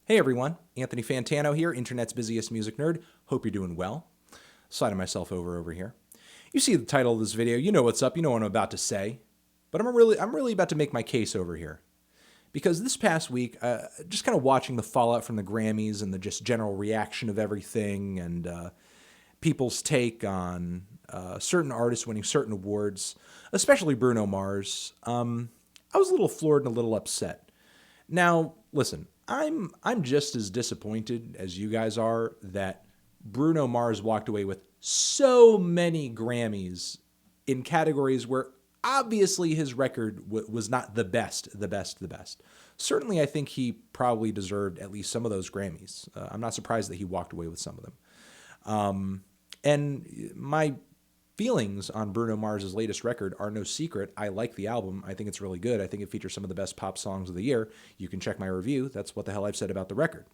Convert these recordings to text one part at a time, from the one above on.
Hey everyone, Anthony Fantano here, internet's busiest music nerd. Hope you're doing well. Sliding myself over here. You see the title of this video, you know what's up, you know what I'm about to say. But I'm really about to make my case over here. Because this past week, just kind of watching the fallout from the Grammys and the just general reaction of everything and people's take on certain artists winning certain awards, especially Bruno Mars, I was a little floored and a little upset. Now, listen, I'm just as disappointed as you guys are that Bruno Mars walked away with so many Grammys in categories where obviously his record was not the best. Certainly, I think he probably deserved at least some of those Grammys. I'm not surprised that he walked away with some of them. And my feelings on Bruno Mars' latest record are no secret. I like the album. I think it's really good. I think it features some of the best pop songs of the year. You can check my review. That's what the hell I've said about the record.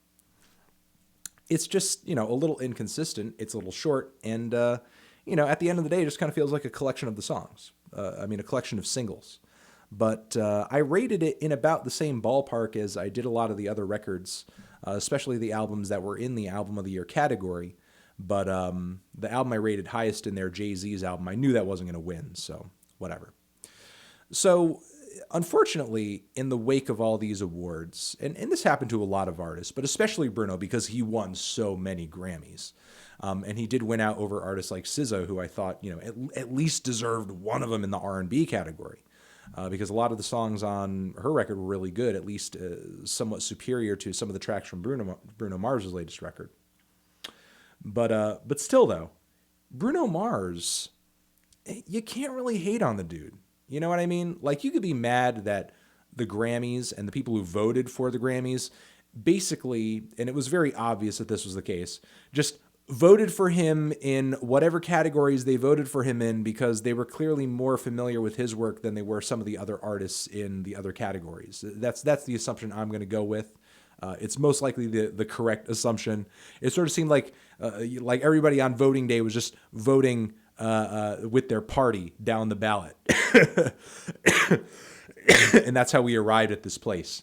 It's just, a little inconsistent. It's a little short. And, at the end of the day, it just kind of feels like a collection of the songs. A collection of singles. But I rated it in about the same ballpark as I did a lot of the other records, especially the albums that were in the Album of the Year category. But the album I rated highest in there, Jay-Z's album, I knew that wasn't going to win, so whatever. So, unfortunately, in the wake of all these awards, and this happened to a lot of artists, but especially Bruno because he won so many Grammys. And he did win out over artists like SZA, who I thought, at least deserved one of them in the R&B category. Because a lot of the songs on her record were really good, at least somewhat superior to some of the tracks from Bruno Mars' latest record. But still, though, Bruno Mars, you can't really hate on the dude. You know what I mean? Like, you could be mad that the Grammys and the people who voted for the Grammys basically, and it was very obvious that this was the case, just voted for him in whatever categories they voted for him in because they were clearly more familiar with his work than they were some of the other artists in the other categories. That's the assumption I'm going to go with. It's most likely the correct assumption. It sort of seemed like everybody on voting day was just voting with their party down the ballot. And that's how we arrived at this place.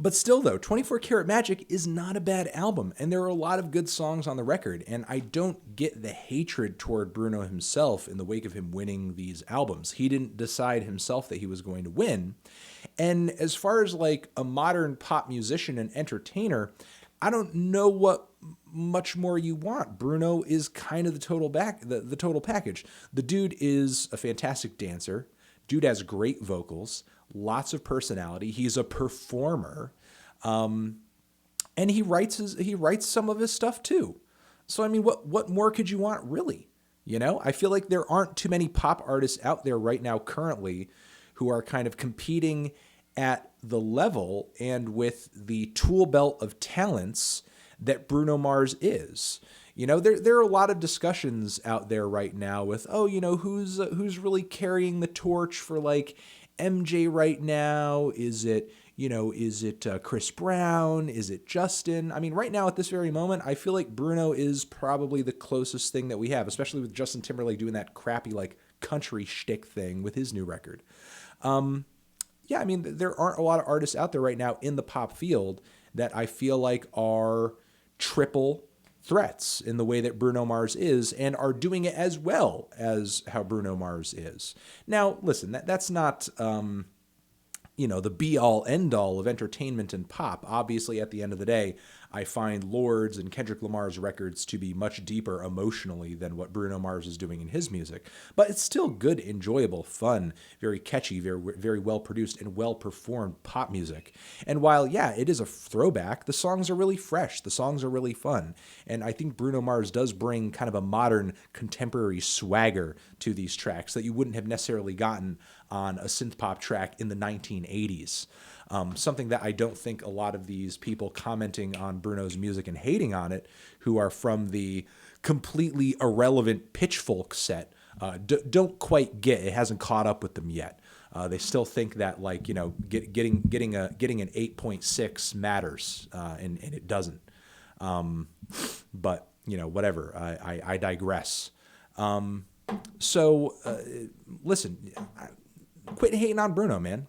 But still, though, 24 Karat Magic is not a bad album, and there are a lot of good songs on the record, and I don't get the hatred toward Bruno himself in the wake of him winning these albums. He didn't decide himself that he was going to win. And as far as like a modern pop musician and entertainer, I don't know what much more you want. Bruno is kind of the total package. The dude is a fantastic dancer. Dude has great vocals, lots of personality. He's a performer, and he writes some of his stuff too. So I mean, what more could you want, really? I feel like there aren't too many pop artists out there right now currently who are kind of competing at the level and with the tool belt of talents that Bruno Mars is. There are a lot of discussions out there right now with, who's really carrying the torch for like MJ right now? Is it Chris Brown? Is it Justin? I mean, right now at this very moment, I feel like Bruno is probably the closest thing that we have, especially with Justin Timberlake doing that crappy like country shtick thing with his new record. Yeah, I mean, there aren't a lot of artists out there right now in the pop field that I feel like are triple threats in the way that Bruno Mars is and are doing it as well as how Bruno Mars is. Now, listen, that's not, the be-all, end-all of entertainment and pop. Obviously, at the end of the day, I find Lorde's and Kendrick Lamar's records to be much deeper emotionally than what Bruno Mars is doing in his music. But it's still good, enjoyable, fun, very catchy, very, very well-produced and well-performed pop music. And while, yeah, it is a throwback, the songs are really fresh. The songs are really fun. And I think Bruno Mars does bring kind of a modern, contemporary swagger to these tracks that you wouldn't have necessarily gotten on a synth pop track in the 1980s. Something that I don't think a lot of these people commenting on Bruno's music and hating on it, who are from the completely irrelevant Pitchfork set, don't quite get. It hasn't caught up with them yet. They still think that getting an 8.6 matters, and it doesn't. But whatever. I digress. So listen, quit hating on Bruno, man.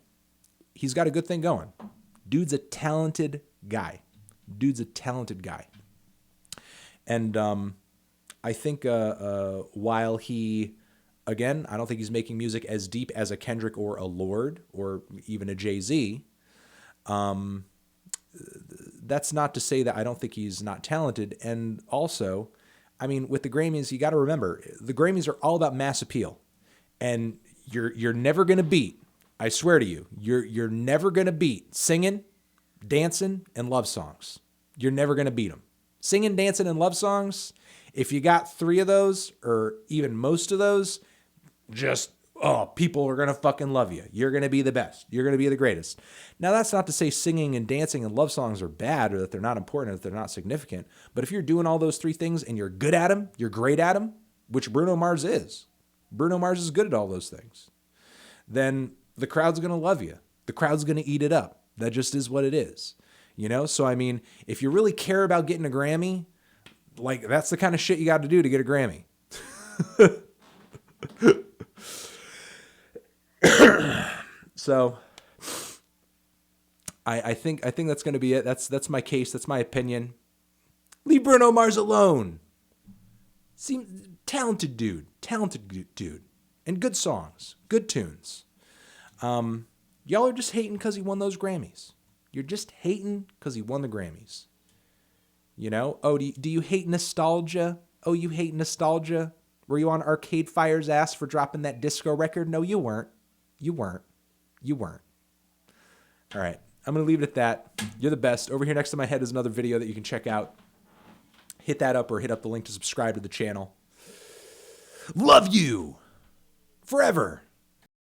He's got a good thing going. Dude's a talented guy. Dude's a talented guy. And I think while he, again, I don't think he's making music as deep as a Kendrick or a Lorde or even a Jay-Z. That's not to say that I don't think he's not talented. And also, I mean, with the Grammys, you got to remember, the Grammys are all about mass appeal. And you're never going to beat, I swear to you, you're never going to beat singing, dancing, and love songs. You're never going to beat them. Singing, dancing, and love songs, if you got 3 of those, or even most of those, just, people are going to fucking love you. You're going to be the best. You're going to be the greatest. Now, that's not to say singing and dancing and love songs are bad or that they're not important or that they're not significant. But if you're doing all those 3 things and you're good at them, you're great at them, which Bruno Mars is. Bruno Mars is good at all those things. Then the crowd's going to love you. The crowd's going to eat it up. That just is what it is. You know? So, I mean, if you really care about getting a Grammy, like, that's the kind of shit you got to do to get a Grammy. So I think that's going to be it. That's my case. That's my opinion. Leave Bruno Mars alone. Talented dude, and good songs, good tunes. Y'all are just hating because he won those Grammys. You're just hating because he won the Grammys. You know? Oh, do you hate nostalgia? Oh, you hate nostalgia? Were you on Arcade Fire's ass for dropping that disco record? No, you weren't. You weren't. All right. I'm going to leave it at that. You're the best. Over here next to my head is another video that you can check out. Hit that up or hit up the link to subscribe to the channel. Love you forever.